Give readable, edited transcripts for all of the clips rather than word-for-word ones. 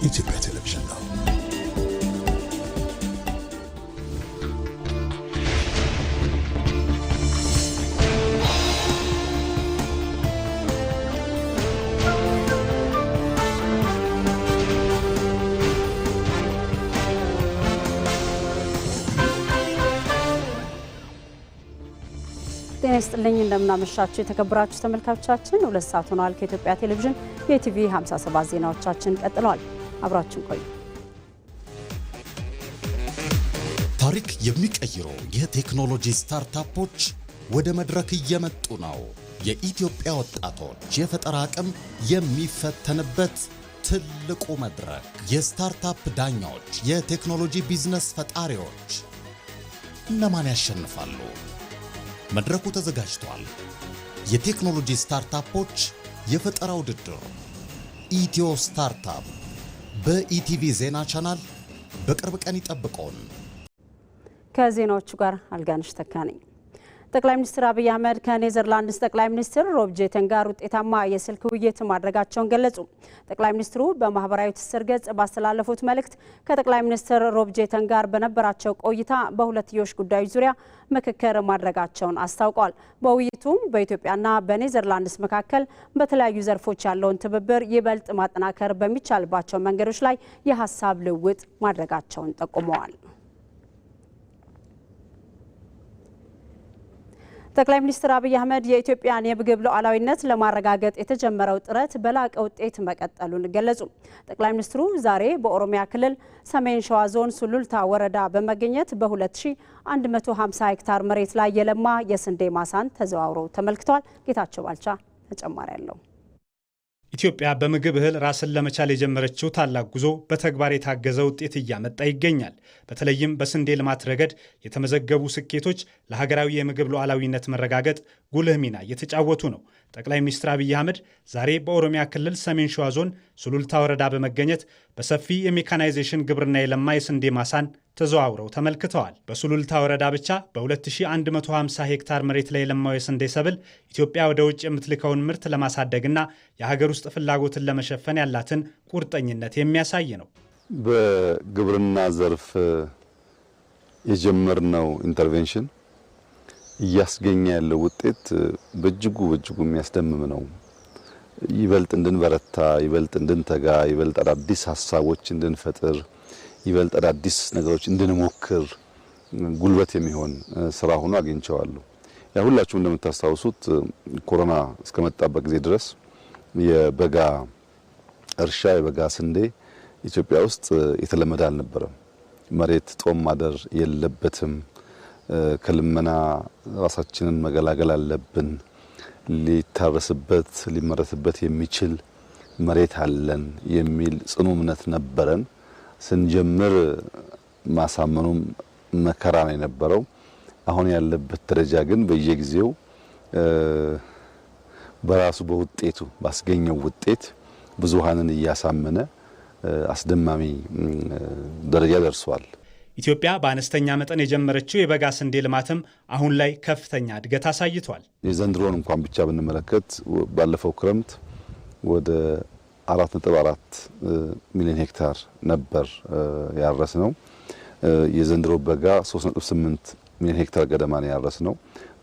ኢትዮጵያ ቴሌቪዥን ነው። ጤና ይስጥልኝ እንደምናመሻችሁ የተከበራችሁ ተመልካቾቻችን 2 ሰዓት ሆኗል። ከኢትዮጵያ ቴሌቪዥን የቲቪ 57 ዜናዎቻችን ቀጥለዋል። አብራችሁን ቆዩ። ታሪክ የሚቀይሩ የቴክኖሎጂ ስታርታፖች ወደ መድረክ እየመጡ ነው። የኢትዮጵያ ወጣቶች የፈጠራ አቅም የሚፈተንበት ትልቁ መድረክ። የስታርታፕ ዳኞች፣ የቴክኖሎጂ ቢዝነስ ፈጣሪዎች እነማን ያሸንፋሉ? መድረኩ ተዘጋጅቷል። የቴክኖሎጂ ስታርታፖች የፈጠራ ውድድር ኢትዮ ስታርታፕ በኢቲቪ ዜና ቻናል በቅርብ ቀን ይጠብቁን። ከዜናዎቹ ጋር አልጋነሽ ተካ ነኝ። ጠቅላይ ሚኒስትር አብይ አህመድ ከኔዘርላንድስ ጠቅላይ ሚኒስትር ሮብ ጄተን ጋር ውጤታማ የስልክ ውይይት ማድረጋቸውን ገለጹ። ጠቅላይ ሚኒስትሩ በማህበራዊ ትስስር ገጽ ባስተላለፉት መልእክት ከጠቅላይ ሚኒስትር ሮብ ጄተን ጋር በነበራቸው ቆይታ በሁለትዮሽ ጉዳዮች ዙሪያ ምክክር ማድረጋቸውን አስታውቀዋል። በውይይቱም በኢትዮጵያና በኔዘርላንድስ መካከል በተለያዩ ዘርፎች ያለውን ትብብር ይበልጥ ማጠናከር በሚቻልባቸው መንገዶች ላይ የሀሳብ ልውውጥ ማድረጋቸውን ጠቁመዋል። ጠቅላይ ሚኒስትር አብይ አህመድ የኢትዮጵያን የምግብ ሉዓላዊነት ለማረጋገጥ የተጀመረው ጥረት በላቀ ውጤት መቀጠሉን ገለጹ። ጠቅላይ ሚኒስትሩ ዛሬ በኦሮሚያ ክልል ሰሜን ሸዋ ዞን ሱሉልታ ወረዳ በመገኘት በ2150 ሄክታር መሬት ላይ የለማ የስንዴ ማሳን ተዘዋውረው ተመልክተዋል። ጌታቸው ባልቻ ተጨማሪ አለው። ኢትዮጵያ በምግብ እህል ራስን ለመቻል የጀመረችው ታላቅ ጉዞ በተግባር የታገዘ ውጤት እያመጣ ይገኛል። በተለይም በስንዴ ልማት ረገድ የተመዘገቡ ስኬቶች ለሀገራዊ የምግብ ሉዓላዊነት መረጋገጥ ጉልህ ሚና እየተጫወቱ ነው። ጠቅላይ ሚኒስትር አብይ አህመድ ዛሬ በኦሮሚያ ክልል ሰሜን ሸዋ ዞን ሱሉልታ ወረዳ በመገኘት በሰፊ የሜካናይዜሽን ግብርና የለማ የስንዴ ማሳን ተዘዋውረው ተመልክተዋል። በሱሉልታ ወረዳ ብቻ በ2150 ሄክታር መሬት ላይ የለማው የስንዴ ሰብል ኢትዮጵያ ወደ ውጭ የምትልከውን ምርት ለማሳደግና የሀገር ውስጥ ፍላጎትን ለመሸፈን ያላትን ቁርጠኝነት የሚያሳይ ነው። በግብርና ዘርፍ የጀመርነው ኢንተርቬንሽን እያስገኘ ያለው ውጤት በእጅጉ የሚያስደምም ነው። ይበልጥ እንድንበረታ፣ ይበልጥ እንድንተጋ፣ ይበልጥ አዳዲስ ሀሳቦች እንድንፈጥር፣ ይበልጥ አዳዲስ ነገሮች እንድንሞክር ጉልበት የሚሆን ስራ ሆኖ አግኝቼዋለሁ። ያ ሁላችሁም እንደምታስታውሱት ኮሮና እስከመጣበት ጊዜ ድረስ የበጋ እርሻ የበጋ ስንዴ ኢትዮጵያ ውስጥ የተለመደ አልነበረም። መሬት ጦም ማደር የለበትም፣ ከልመና ራሳችንን መገላገል አለብን፣ ሊታረስበት ሊመረትበት የሚችል መሬት አለን የሚል ጽኑ እምነት ነበረን። ስንጀምር ማሳመኑም መከራ ነው የነበረው። አሁን ያለበት ደረጃ ግን በየጊዜው በራሱ በውጤቱ ባስገኘው ውጤት ብዙሃንን እያሳመነ አስደማሚ ደረጃ ደርሷል። ኢትዮጵያ በአነስተኛ መጠን የጀመረችው የበጋ ስንዴ ልማትም አሁን ላይ ከፍተኛ እድገት አሳይቷል። የዘንድሮን እንኳን ብቻ ብንመለከት ባለፈው ክረምት ወደ 4.4 ሚሊዮን ሄክታር ነበር ያረስነው። የዘንድሮ በጋ 3.8 ሚሊዮን ሄክታር ገደማ ነው ያረስነው።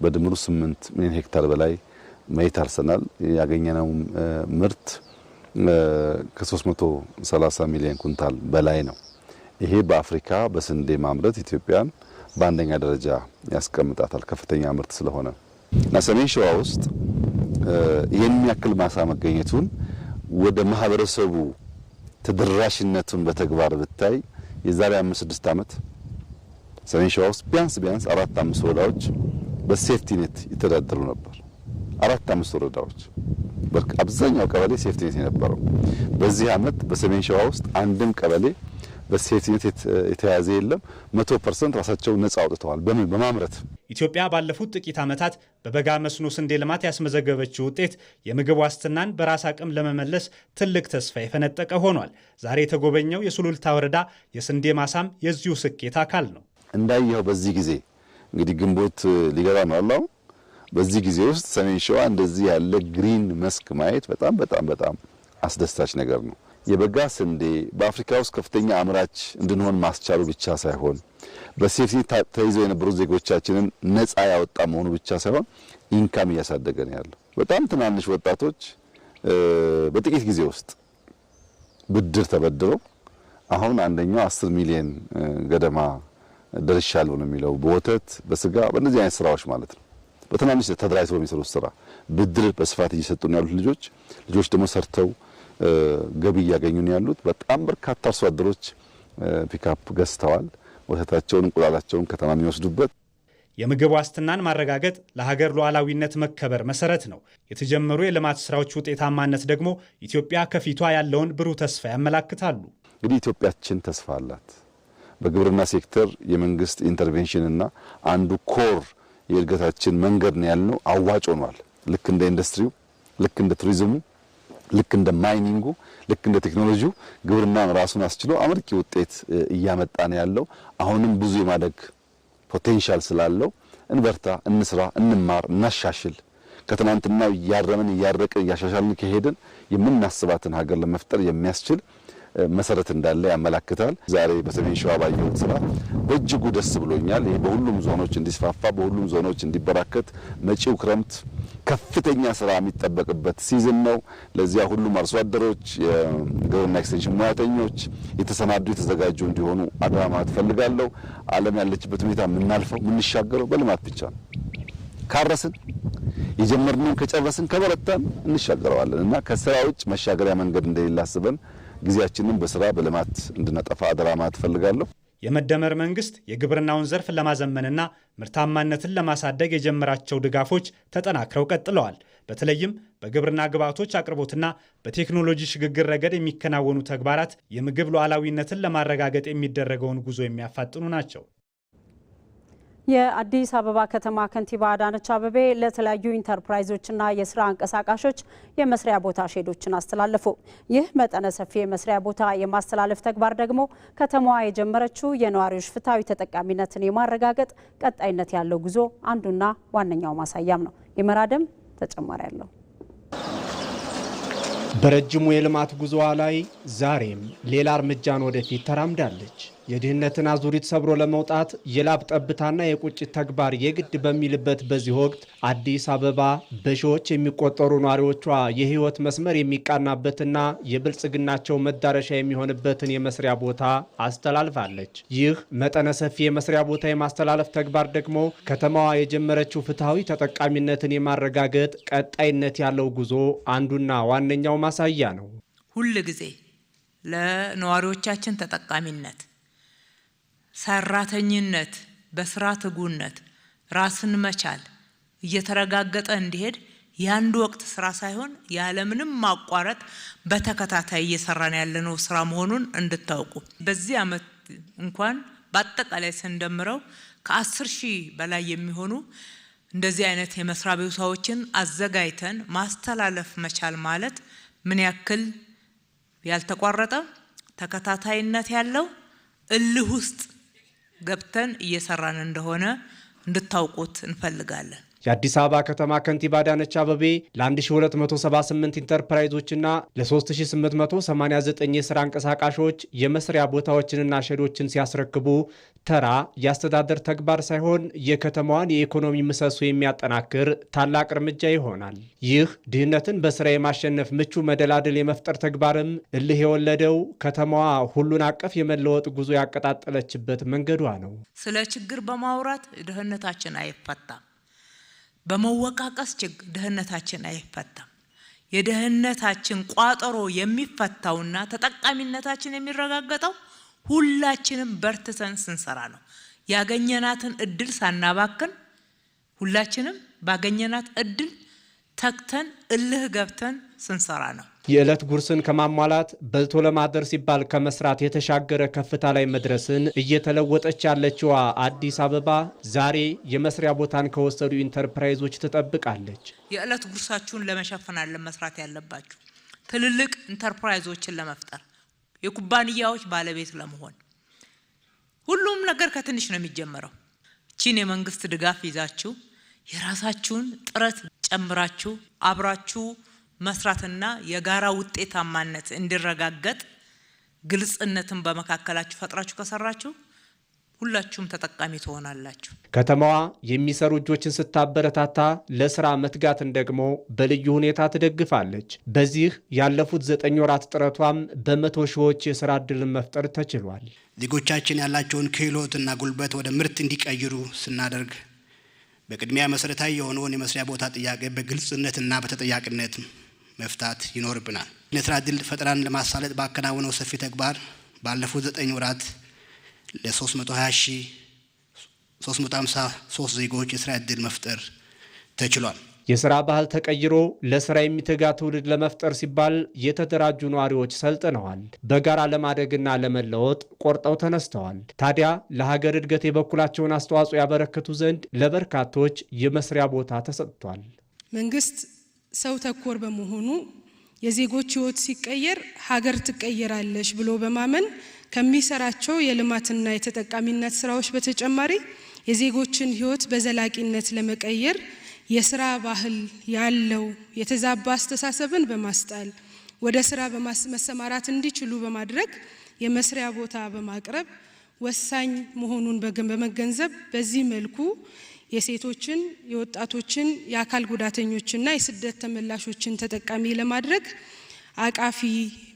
በድምሩ 8 ሚሊዮን ሄክታር በላይ መሬት አርሰናል። ያገኘነው ምርት ከ330 ሚሊዮን ኩንታል በላይ ነው። ይሄ በአፍሪካ በስንዴ ማምረት ኢትዮጵያን በአንደኛ ደረጃ ያስቀምጣታል፣ ከፍተኛ ምርት ስለሆነ እና ሰሜን ሸዋ ውስጥ ይህን ያክል ማሳ መገኘቱን ወደ ማህበረሰቡ ተደራሽነቱን በተግባር ብታይ የዛሬ 5-6 ዓመት ሰሜን ሸዋ ውስጥ ቢያንስ 4-5 ወረዳዎች በሴፍቲ ኔት ይተዳደሩ ነበር። 4-5 ወረዳዎች አብዛኛው ቀበሌ ሴፍቲ ኔት የነበረው። በዚህ ዓመት በሰሜን ሸዋ ውስጥ አንድም ቀበሌ በሴፍቲ ኔት የተያዘ የለም። 100% ራሳቸውን ነጻ አውጥተዋል በማምረት። ኢትዮጵያ ባለፉት ጥቂት ዓመታት በበጋ መስኖ ስንዴ ልማት ያስመዘገበችው ውጤት የምግብ ዋስትናን በራስ አቅም ለመመለስ ትልቅ ተስፋ የፈነጠቀ ሆኗል። ዛሬ የተጎበኘው የሱሉልታ ወረዳ የስንዴ ማሳም የዚሁ ስኬት አካል ነው። እንዳየው በዚህ ጊዜ እንግዲህ ግንቦት ሊገባ ነው አላው። በዚህ ጊዜ ውስጥ ሰሜን ሸዋ እንደዚህ ያለ ግሪን መስክ ማየት በጣም አስደሳች ነገር ነው። የበጋ ስንዴ በአፍሪካ ውስጥ ከፍተኛ አምራች እንድንሆን ማስቻሉ ብቻ ሳይሆን በሴፍቲ ተይዘው የነበሩ ዜጎቻችንን ነፃ ያወጣ መሆኑ ብቻ ሳይሆን ኢንካም እያሳደገ ነው ያለው። በጣም ትናንሽ ወጣቶች በጥቂት ጊዜ ውስጥ ብድር ተበድረው አሁን አንደኛው 10 ሚሊዮን ገደማ ደርሻለሁ ነው የሚለው በወተት በስጋ በእነዚህ አይነት ስራዎች ማለት ነው። በትናንሽ ተደራጅተው የሚሰሩት ስራ ብድር በስፋት እየሰጡ ነው ያሉት ልጆች ደግሞ ሰርተው ገቢ እያገኙ ነው ያሉት። በጣም በርካታ አርሶ አደሮች ፒካፕ ገዝተዋል። ወተታቸውን እንቁላላቸውን ከተማ የሚወስዱበት የምግብ ዋስትናን ማረጋገጥ ለሀገር ሉዓላዊነት መከበር መሰረት ነው። የተጀመሩ የልማት ስራዎች ውጤታማነት ደግሞ ኢትዮጵያ ከፊቷ ያለውን ብሩህ ተስፋ ያመላክታሉ። እንግዲህ ኢትዮጵያችን ተስፋ አላት። በግብርና ሴክተር የመንግስት ኢንተርቬንሽንና አንዱ ኮር የእድገታችን መንገድ ነው ያልነው አዋጭ ሆኗል። ልክ እንደ ኢንዱስትሪው፣ ልክ እንደ ቱሪዝሙ፣ ልክ እንደ ማይኒንጉ፣ ልክ እንደ ቴክኖሎጂው ግብርናን ራሱን አስችሎ አመርቂ ውጤት እያመጣ ነው ያለው። አሁንም ብዙ የማደግ ፖቴንሻል ስላለው እንበርታ፣ እንስራ፣ እንማር፣ እናሻሽል። ከትናንትናው እያረምን እያረቅን እያሻሻልን ከሄድን የምናስባትን ሀገር ለመፍጠር የሚያስችል መሰረት እንዳለ ያመላክታል። ዛሬ በሰሜን ሸዋ ባየሁት ስራ በእጅጉ ደስ ብሎኛል። ይሄ በሁሉም ዞኖች እንዲስፋፋ በሁሉም ዞኖች እንዲበራከት መጪው ክረምት ከፍተኛ ስራ የሚጠበቅበት ሲዝን ነው። ለዚያ ሁሉም አርሶ አደሮች፣ የግብርና ኤክስቴንሽን ሙያተኞች የተሰናዱ የተዘጋጁ እንዲሆኑ አደራ ማለት ፈልጋለሁ። ዓለም ያለችበት ሁኔታ የምናልፈው የምንሻገረው በልማት ብቻ ነው። ካረስን የጀመርነውን ከጨረስን ከበረታን እንሻገረዋለን እና ከስራ ውጭ መሻገሪያ መንገድ እንደሌለ አስበን ጊዜያችንን በስራ በልማት እንድናጠፋ አደራ ማለት ፈልጋለሁ። የመደመር መንግስት የግብርናውን ዘርፍ ለማዘመንና ምርታማነትን ለማሳደግ የጀመራቸው ድጋፎች ተጠናክረው ቀጥለዋል። በተለይም በግብርና ግብዓቶች አቅርቦትና በቴክኖሎጂ ሽግግር ረገድ የሚከናወኑ ተግባራት የምግብ ሉዓላዊነትን ለማረጋገጥ የሚደረገውን ጉዞ የሚያፋጥኑ ናቸው። የአዲስ አበባ ከተማ ከንቲባ አዳነች አቤቤ ለተለያዩ ኢንተርፕራይዞችና የስራ አንቀሳቃሾች የመስሪያ ቦታ ሼዶችን አስተላለፉ። ይህ መጠነ ሰፊ የመስሪያ ቦታ የማስተላለፍ ተግባር ደግሞ ከተማዋ የጀመረችው የነዋሪዎች ፍትሐዊ ተጠቃሚነትን የማረጋገጥ ቀጣይነት ያለው ጉዞ አንዱና ዋነኛው ማሳያም ነው። የመራደም ተጨማሪ ያለው በረጅሙ የልማት ጉዞዋ ላይ ዛሬም ሌላ እርምጃን ወደፊት ተራምዳለች። የድህነትን አዙሪት ሰብሮ ለመውጣት የላብ ጠብታና የቁጭት ተግባር የግድ በሚልበት በዚህ ወቅት አዲስ አበባ በሺዎች የሚቆጠሩ ነዋሪዎቿ የህይወት መስመር የሚቃናበትና የብልጽግናቸው መዳረሻ የሚሆንበትን የመስሪያ ቦታ አስተላልፋለች። ይህ መጠነ ሰፊ የመስሪያ ቦታ የማስተላለፍ ተግባር ደግሞ ከተማዋ የጀመረችው ፍትሐዊ ተጠቃሚነትን የማረጋገጥ ቀጣይነት ያለው ጉዞ አንዱና ዋነኛው ማሳያ ነው። ሁል ጊዜ ለነዋሪዎቻችን ተጠቃሚነት ሰራተኝነት በስራ ትጉነት ራስን መቻል እየተረጋገጠ እንዲሄድ ያንድ ወቅት ስራ ሳይሆን ያለምንም ማቋረጥ በተከታታይ እየሰራን ያለነው ስራ መሆኑን እንድታውቁ። በዚህ አመት እንኳን በአጠቃላይ ስንደምረው ከ10,000 በላይ የሚሆኑ እንደዚህ አይነት የመስሪያ ቦታዎችን አዘጋጅተን ማስተላለፍ መቻል ማለት ምን ያክል ያልተቋረጠ ተከታታይነት ያለው እልህ ውስጥ ገብተን እየሰራን እንደሆነ እንድታውቁት እንፈልጋለን። የአዲስ አበባ ከተማ ከንቲባ አዳነች አቤቤ ለ1278 ኢንተርፕራይዞችና ለ3889 የስራ አንቀሳቃሾች የመስሪያ ቦታዎችንና ሼዶችን ሲያስረክቡ ተራ የአስተዳደር ተግባር ሳይሆን የከተማዋን የኢኮኖሚ ምሰሶ የሚያጠናክር ታላቅ እርምጃ ይሆናል። ይህ ድህነትን በስራ የማሸነፍ ምቹ መደላድል የመፍጠር ተግባርም እልህ የወለደው ከተማዋ ሁሉን አቀፍ የመለወጥ ጉዞ ያቀጣጠለችበት መንገዷ ነው። ስለ ችግር በማውራት ድህነታችን አይፈታም። በመወቃቀስ ድህነታችን አይፈታም። የድህነታችን ቋጠሮ የሚፈታውና ተጠቃሚነታችን የሚረጋገጠው ሁላችንም በርትተን ስንሰራ ነው። ያገኘናትን እድል ሳናባክን ሁላችንም ባገኘናት እድል ተክተን እልህ ገብተን ስንሰራ ነው። የዕለት ጉርስን ከማሟላት በልቶ ለማደር ሲባል ከመስራት የተሻገረ ከፍታ ላይ መድረስን እየተለወጠች ያለችው አዲስ አበባ ዛሬ የመስሪያ ቦታን ከወሰዱ ኢንተርፕራይዞች ትጠብቃለች። የዕለት ጉርሳችሁን ለመሸፈን አለ መስራት ያለባችሁ። ትልልቅ ኢንተርፕራይዞችን ለመፍጠር የኩባንያዎች ባለቤት ለመሆን ሁሉም ነገር ከትንሽ ነው የሚጀመረው። እቺን የመንግስት ድጋፍ ይዛችሁ የራሳችሁን ጥረት ጨምራችሁ አብራችሁ መስራትና የጋራ ውጤታማነት እንዲረጋገጥ ግልጽነትን በመካከላችሁ ፈጥራችሁ ከሰራችሁ ሁላችሁም ተጠቃሚ ትሆናላችሁ። ከተማዋ የሚሰሩ እጆችን ስታበረታታ ለስራ መትጋትን ደግሞ በልዩ ሁኔታ ትደግፋለች። በዚህ ያለፉት 9 ወራት ጥረቷም በመቶ ሺዎች የስራ ዕድልን መፍጠር ተችሏል። ዜጎቻችን ያላቸውን ክህሎትና ጉልበት ወደ ምርት እንዲቀይሩ ስናደርግ በቅድሚያ መሰረታዊ የሆነውን የመስሪያ ቦታ ጥያቄ በግልጽነትና በተጠያቂነት መፍታት ይኖርብናል። የስራ ዕድል ፈጠራን ለማሳለጥ ባከናወነው ሰፊ ተግባር ባለፉት 9 ወራት ለ353 ዜጎች የስራ ዕድል መፍጠር ተችሏል። የስራ ባህል ተቀይሮ ለስራ የሚተጋ ትውልድ ለመፍጠር ሲባል የተደራጁ ነዋሪዎች ሰልጥነዋል። በጋራ ለማደግና ለመለወጥ ቆርጠው ተነስተዋል። ታዲያ ለሀገር እድገት የበኩላቸውን አስተዋጽኦ ያበረከቱ ዘንድ ለበርካቶች የመስሪያ ቦታ ተሰጥቷል። መንግስት ሰው ተኮር በመሆኑ የዜጎች ህይወት ሲቀየር ሀገር ትቀየራለች ብሎ በማመን ከሚሰራቸው የልማትና የተጠቃሚነት ስራዎች በተጨማሪ የዜጎችን ህይወት በዘላቂነት ለመቀየር የስራ ባህል ያለው የተዛባ አስተሳሰብን በማስጣል ወደ ስራ በመሰማራት እንዲችሉ በማድረግ የመስሪያ ቦታ በማቅረብ ወሳኝ መሆኑን በመገንዘብ በዚህ መልኩ የሴቶችን፣ የወጣቶችን፣ የአካል ጉዳተኞችና የስደት ተመላሾችን ተጠቃሚ ለማድረግ አቃፊ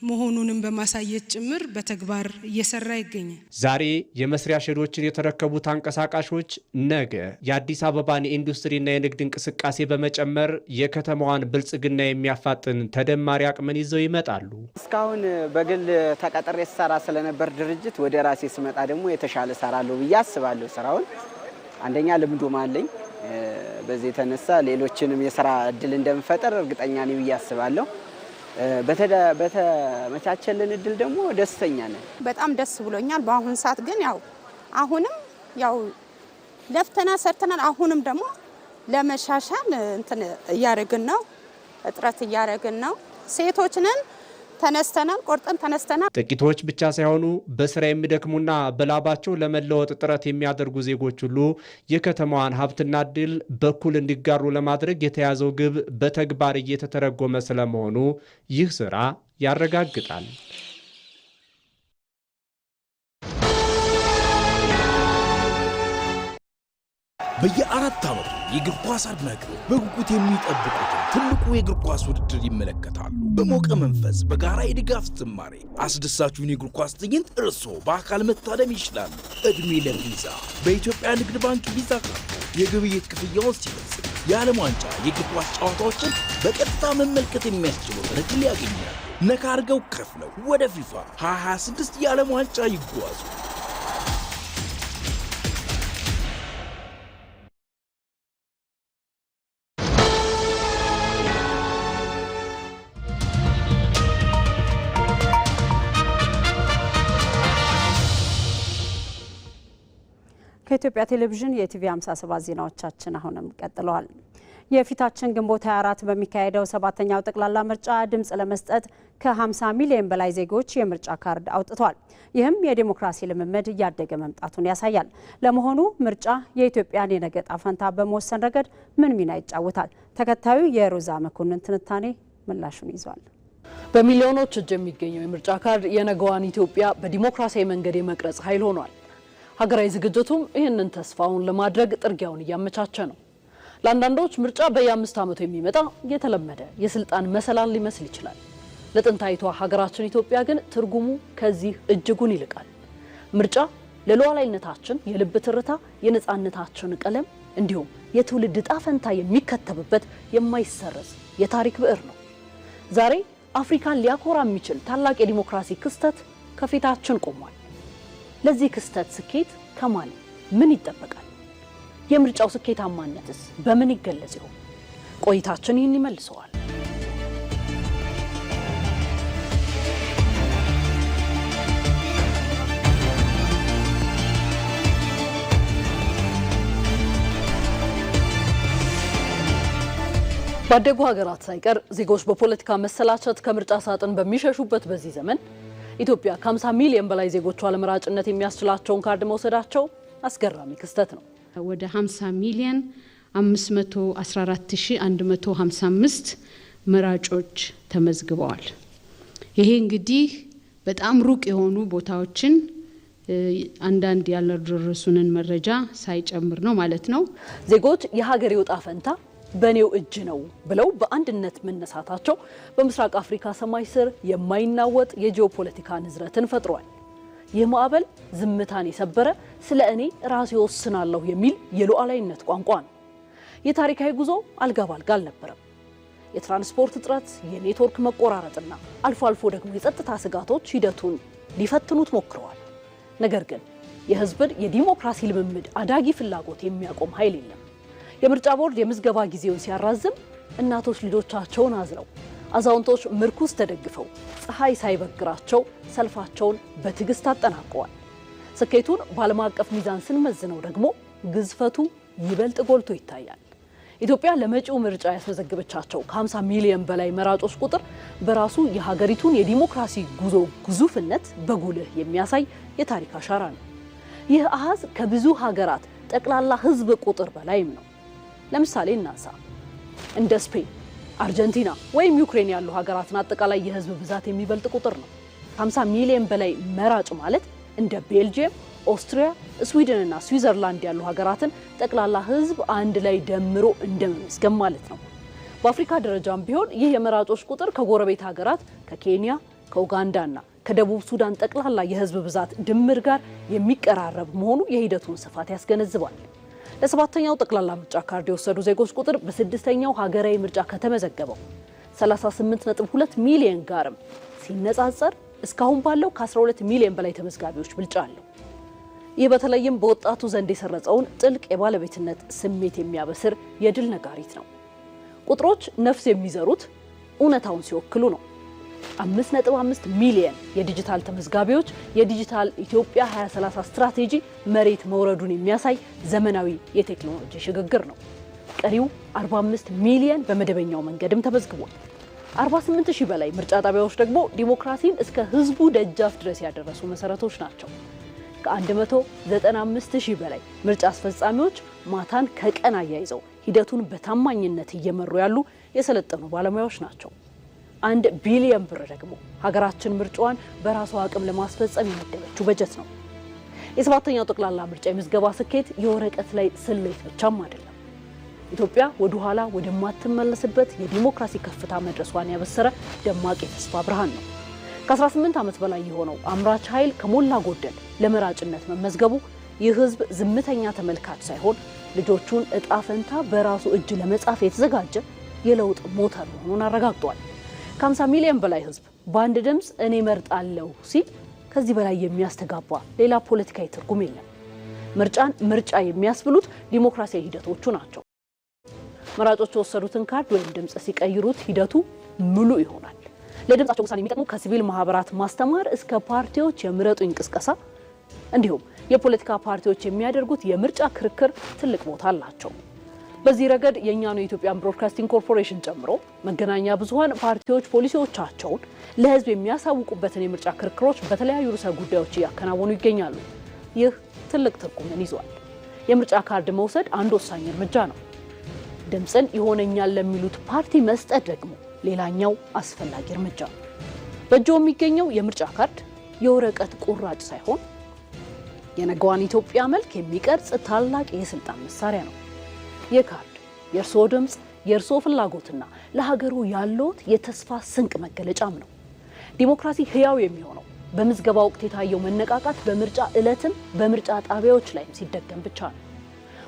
መሆኑንም በማሳየት ጭምር በተግባር እየሰራ ይገኛል። ዛሬ የመስሪያ ሼዶችን የተረከቡ ተንቀሳቃሾች ነገ የአዲስ አበባን የኢንዱስትሪና የንግድ እንቅስቃሴ በመጨመር የከተማዋን ብልጽግና የሚያፋጥን ተደማሪ አቅምን ይዘው ይመጣሉ። እስካሁን በግል ተቀጥሬ ሰራ ስለነበር ድርጅት ወደ ራሴ ስመጣ ደግሞ የተሻለ ሰራለሁ ብዬ አስባለሁ። ስራውን አንደኛ ልምዱም አለኝ። በዚህ የተነሳ ሌሎችንም የስራ እድል እንደምፈጠር እርግጠኛ ነኝ ብዬ አስባለሁ። በተመቻቸልን እድል ደግሞ ደስተኛ ነን። በጣም ደስ ብሎኛል። በአሁን ሰዓት ግን አሁንም ለፍተና ሰርተናል። አሁንም ደግሞ ለመሻሻል እያደረግን ነው፣ እጥረት እያደረግን ነው። ሴቶች ነን፣ ተነስተናል፣ ቆርጠን ተነስተናል። ጥቂቶች ብቻ ሳይሆኑ በስራ የሚደክሙና በላባቸው ለመለወጥ ጥረት የሚያደርጉ ዜጎች ሁሉ የከተማዋን ሀብትና እድል በኩል እንዲጋሩ ለማድረግ የተያዘው ግብ በተግባር እየተተረጎመ ስለመሆኑ ይህ ስራ ያረጋግጣል። በየ4 ዓመቱ የእግር ኳስ አድናቂዎች በጉጉት የሚጠብቁትን ትልቁ የእግር ኳስ ውድድር ይመለከታሉ። በሞቀ መንፈስ በጋራ የድጋፍ ዝማሬ አስደሳቹን የእግር ኳስ ትዕይንት እርስዎ በአካል መታደም ይችላሉ። እድሜ ለቪዛ! በኢትዮጵያ ንግድ ባንክ ቪዛ ካርድ የግብይት ክፍያውን ሲፈጽሙ የዓለም ዋንጫ የእግር ኳስ ጨዋታዎችን በቀጥታ መመልከት የሚያስችሉትን ዕድል ያገኛሉ። ነካ አድርገው ከፍለው ወደ ፊፋ 2026 የዓለም ዋንጫ ይጓዙ። ከኢትዮጵያ ቴሌቪዥን የቲቪ 57 ዜናዎቻችን አሁንም ቀጥለዋል። የፊታችን ግንቦት 24 በሚካሄደው 7ኛው ጠቅላላ ምርጫ ድምጽ ለመስጠት ከ50 ሚሊዮን በላይ ዜጎች የምርጫ ካርድ አውጥተዋል። ይህም የዲሞክራሲ ልምምድ እያደገ መምጣቱን ያሳያል። ለመሆኑ ምርጫ የኢትዮጵያን የነገ ዕጣ ፈንታ በመወሰን ረገድ ምን ሚና ይጫወታል? ተከታዩ የሮዛ መኮንን ትንታኔ ምላሹን ይዟል። በሚሊዮኖች እጅ የሚገኘው የምርጫ ካርድ የነገዋን ኢትዮጵያ በዲሞክራሲያዊ መንገድ የመቅረጽ ኃይል ሆኗል። ሀገራዊ ዝግጅቱም ይህንን ተስፋውን ለማድረግ ጥርጊያውን እያመቻቸ ነው። ለአንዳንዶች ምርጫ በየ5 ዓመቱ የሚመጣ የተለመደ የስልጣን መሰላል ሊመስል ይችላል። ለጥንታዊቷ ሀገራችን ኢትዮጵያ ግን ትርጉሙ ከዚህ እጅጉን ይልቃል። ምርጫ ለሉዓላዊነታችን የልብ ትርታ፣ የነጻነታችን ቀለም እንዲሁም የትውልድ ዕጣ ፈንታ የሚከተብበት የማይሰረዝ የታሪክ ብዕር ነው። ዛሬ አፍሪካን ሊያኮራ የሚችል ታላቅ የዲሞክራሲ ክስተት ከፊታችን ቆሟል። ለዚህ ክስተት ስኬት ከማን ምን ይጠበቃል? የምርጫው ስኬታማነትስ በምን ይገለጽ ይሆን? ቆይታችን ይህን ይመልሰዋል። ባደጉ ሀገራት ሳይቀር ዜጎች በፖለቲካ መሰላቸት ከምርጫ ሳጥን በሚሸሹበት በዚህ ዘመን ኢትዮጵያ ከ50 ሚሊዮን በላይ ዜጎቿ ለመራጭነት የሚያስችላቸውን ካርድ መውሰዳቸው አስገራሚ ክስተት ነው። ወደ 50 ሚሊዮን 514155 መራጮች ተመዝግበዋል። ይሄ እንግዲህ በጣም ሩቅ የሆኑ ቦታዎችን አንዳንድ ያልደረሱንን መረጃ ሳይጨምር ነው ማለት ነው። ዜጎች የሀገር ዕጣ ፈንታ በኔው እጅ ነው ብለው በአንድነት መነሳታቸው በምስራቅ አፍሪካ ሰማይ ስር የማይናወጥ የጂኦፖለቲካ ንዝረትን ፈጥሯል። ይህ ማዕበል ዝምታን የሰበረ ስለ እኔ ራሴ ወስናለሁ የሚል የሉዓላዊነት ቋንቋ ነው። የታሪካዊ ጉዞ አልጋ ባልጋ አልነበረም። የትራንስፖርት እጥረት፣ የኔትወርክ መቆራረጥና አልፎ አልፎ ደግሞ የጸጥታ ስጋቶች ሂደቱን ሊፈትኑት ሞክረዋል። ነገር ግን የህዝብን የዲሞክራሲ ልምምድ አዳጊ ፍላጎት የሚያቆም ኃይል የለም። የምርጫ ቦርድ የምዝገባ ጊዜውን ሲያራዝም እናቶች ልጆቻቸውን አዝለው፣ አዛውንቶች ምርኩስ ተደግፈው ፀሐይ ሳይበግራቸው ሰልፋቸውን በትዕግስት አጠናቀዋል። ስኬቱን በዓለም አቀፍ ሚዛን ስንመዝነው ደግሞ ግዝፈቱ ይበልጥ ጎልቶ ይታያል። ኢትዮጵያ ለመጪው ምርጫ ያስመዘገበቻቸው ከ50 ሚሊዮን በላይ መራጮች ቁጥር በራሱ የሀገሪቱን የዲሞክራሲ ጉዞ ግዙፍነት በጉልህ የሚያሳይ የታሪክ አሻራ ነው። ይህ አሃዝ ከብዙ ሀገራት ጠቅላላ ህዝብ ቁጥር በላይም ነው። ለምሳሌ እናንሳ። እንደ ስፔን፣ አርጀንቲና ወይም ዩክሬን ያሉ ሀገራትን አጠቃላይ የህዝብ ብዛት የሚበልጥ ቁጥር ነው። 50 ሚሊዮን በላይ መራጭ ማለት እንደ ቤልጂየም፣ ኦስትሪያ፣ ስዊድን እና ስዊዘርላንድ ያሉ ሀገራትን ጠቅላላ ህዝብ አንድ ላይ ደምሮ እንደመመስገን ማለት ነው። በአፍሪካ ደረጃም ቢሆን ይህ የመራጮች ቁጥር ከጎረቤት ሀገራት ከኬንያ፣ ከኡጋንዳና ከደቡብ ሱዳን ጠቅላላ የህዝብ ብዛት ድምር ጋር የሚቀራረብ መሆኑ የሂደቱን ስፋት ያስገነዝባል። ለሰባተኛው ጠቅላላ ምርጫ ካርድ የወሰዱ ዜጎች ቁጥር በስድስተኛው ሀገራዊ ምርጫ ከተመዘገበው 38.2 ሚሊዮን ጋርም ሲነጻጸር እስካሁን ባለው ከ12 ሚሊዮን በላይ ተመዝጋቢዎች ብልጫ አለው። ይህ በተለይም በወጣቱ ዘንድ የሰረጸውን ጥልቅ የባለቤትነት ስሜት የሚያበስር የድል ነጋሪት ነው። ቁጥሮች ነፍስ የሚዘሩት እውነታውን ሲወክሉ ነው። 5.5 ሚሊዮን የዲጂታል ተመዝጋቢዎች የዲጂታል ኢትዮጵያ 2030 ስትራቴጂ መሬት መውረዱን የሚያሳይ ዘመናዊ የቴክኖሎጂ ሽግግር ነው። ቀሪው 45 ሚሊዮን በመደበኛው መንገድም ተመዝግቧል። 48,000 በላይ ምርጫ ጣቢያዎች ደግሞ ዲሞክራሲን እስከ ህዝቡ ደጃፍ ድረስ ያደረሱ መሰረቶች ናቸው። ከ195,000 በላይ ምርጫ አስፈጻሚዎች ማታን ከቀን አያይዘው ሂደቱን በታማኝነት እየመሩ ያሉ የሰለጠኑ ባለሙያዎች ናቸው። 1 ቢሊዮን ብር ደግሞ ሀገራችን ምርጫዋን በራሷ አቅም ለማስፈጸም የመደበችው በጀት ነው። የሰባተኛው ጠቅላላ ምርጫ የምዝገባ ስኬት የወረቀት ላይ ስሌት ብቻም አይደለም። ኢትዮጵያ ወደ ኋላ ወደማትመለስበት የዲሞክራሲ ከፍታ መድረሷን ያበሰረ ደማቅ የተስፋ ብርሃን ነው። ከ18 ዓመት በላይ የሆነው አምራች ኃይል ከሞላ ጎደል ለመራጭነት መመዝገቡ ይህ ህዝብ ዝምተኛ ተመልካች ሳይሆን ልጆቹን እጣ ፈንታ በራሱ እጅ ለመጻፍ የተዘጋጀ የለውጥ ሞተር መሆኑን አረጋግጧል። ከ50 ሚሊዮን በላይ ህዝብ በአንድ ድምፅ እኔ መርጣለሁ ሲል ከዚህ በላይ የሚያስተጋባ ሌላ ፖለቲካዊ ትርጉም የለም። ምርጫን ምርጫ የሚያስብሉት ዲሞክራሲያዊ ሂደቶቹ ናቸው። መራጮች የወሰዱትን ካርድ ወይም ድምፅ ሲቀይሩት ሂደቱ ሙሉ ይሆናል። ለድምጻቸው ውሳኔ የሚጠቅሙ ከሲቪል ማህበራት ማስተማር እስከ ፓርቲዎች የምረጡኝ ቅስቀሳ እንዲሁም የፖለቲካ ፓርቲዎች የሚያደርጉት የምርጫ ክርክር ትልቅ ቦታ አላቸው። በዚህ ረገድ የኛኑ የኢትዮጵያን ብሮድካስቲንግ ኮርፖሬሽን ጨምሮ መገናኛ ብዙሃን ፓርቲዎች ፖሊሲዎቻቸውን ለህዝብ የሚያሳውቁበትን የምርጫ ክርክሮች በተለያዩ ርዕሰ ጉዳዮች እያከናወኑ ይገኛሉ። ይህ ትልቅ ትርጉምን ይዟል። የምርጫ ካርድ መውሰድ አንድ ወሳኝ እርምጃ ነው። ድምፅን ይሆነኛል ለሚሉት ፓርቲ መስጠት ደግሞ ሌላኛው አስፈላጊ እርምጃ ነው። በእጆ የሚገኘው የምርጫ ካርድ የወረቀት ቁራጭ ሳይሆን የነገዋን ኢትዮጵያ መልክ የሚቀርጽ ታላቅ የስልጣን መሳሪያ ነው። ይህ ካርድ የእርስዎ ድምፅ፣ የእርስዎ ፍላጎትና ለሀገሩ ያለዎት የተስፋ ስንቅ መገለጫም ነው። ዲሞክራሲ ህያው የሚሆነው በምዝገባ ወቅት የታየው መነቃቃት በምርጫ ዕለትም በምርጫ ጣቢያዎች ላይም ሲደገም ብቻ ነው።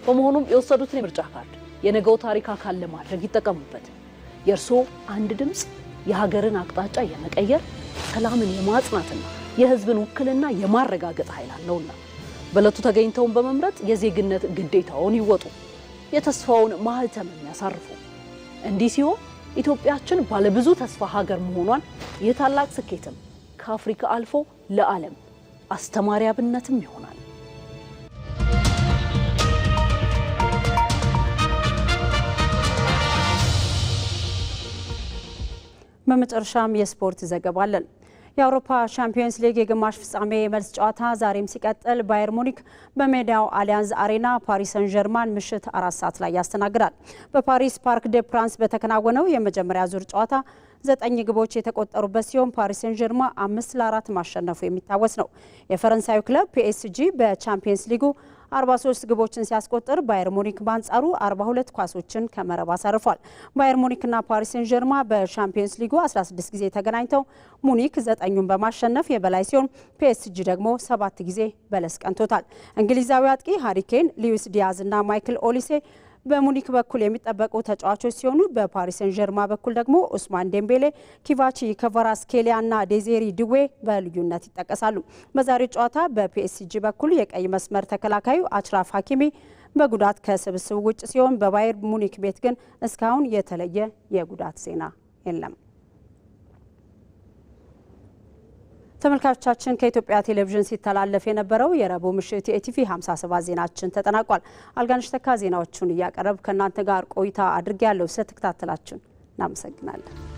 በመሆኑም የወሰዱትን የምርጫ ካርድ የነገው ታሪክ አካል ለማድረግ ይጠቀሙበት። የእርስዎ አንድ ድምፅ የሀገርን አቅጣጫ የመቀየር ሰላምን የማጽናትና የህዝብን ውክልና የማረጋገጥ ኃይል አለውና በዕለቱ ተገኝተውን በመምረጥ የዜግነት ግዴታውን ይወጡ፣ የተስፋውን ማህተም ያሳርፉ። እንዲህ ሲሆን ኢትዮጵያችን ባለብዙ ተስፋ ሀገር መሆኗን ይህ ታላቅ ስኬትም ከአፍሪካ አልፎ ለዓለም አስተማሪ አብነትም ይሆናል። በመጨረሻም የስፖርት ዘገባ አለን። የአውሮፓ ቻምፒየንስ ሊግ የግማሽ ፍጻሜ የመልስ ጨዋታ ዛሬም ሲቀጥል ባየር ሙኒክ በሜዳው አሊያንዝ አሬና ፓሪስ ሰን ጀርማን ምሽት 4 ሰዓት ላይ ያስተናግዳል። በፓሪስ ፓርክ ዴ ፕራንስ በተከናወነው የመጀመሪያ ዙር ጨዋታ 9 ግቦች የተቆጠሩበት ሲሆን ፓሪስ ሰን ጀርማ 5-4 ማሸነፉ የሚታወስ ነው። የፈረንሳዩ ክለብ ፒኤስጂ በቻምፒየንስ ሊጉ 43 ግቦችን ሲያስቆጥር ባየር ሙኒክ በአንጻሩ 42 ኳሶችን ከመረብ አሳርፏል። ባየር ሙኒክና ፓሪስ ሴን ጀርማ በቻምፒየንስ ሊጉ 16 ጊዜ ተገናኝተው ሙኒክ 9ኙን በማሸነፍ የበላይ ሲሆን ፒኤስጂ ደግሞ 7 ጊዜ በለስ ቀንቶታል። እንግሊዛዊ አጥቂ ሃሪኬን፣ ሉዊስ ዲያዝ እና ማይክል ኦሊሴ በሙኒክ በኩል የሚጠበቁ ተጫዋቾች ሲሆኑ በፓሪስ ሰን ጀርማ በኩል ደግሞ ኡስማን ዴምቤሌ፣ ኪቫቺ ከቫራስኬሊያ እና ዴዜሪ ድዌ በልዩነት ይጠቀሳሉ። በዛሬው ጨዋታ በፒኤስጂ በኩል የቀይ መስመር ተከላካዩ አችራፍ ሀኪሚ በጉዳት ከስብስብ ውጭ ሲሆን በባየር ሙኒክ ቤት ግን እስካሁን የተለየ የጉዳት ዜና የለም። ተመልካቾቻችን ከኢትዮጵያ ቴሌቪዥን ሲተላለፍ የነበረው የረቡዕ ምሽት የኢቲቪ 57 ዜናችን ተጠናቋል። አልጋነሽ ተካ ዜናዎቹን እያቀረብ ከእናንተ ጋር ቆይታ አድርጌያለሁ። ስለተከታተላችሁን እናመሰግናለን።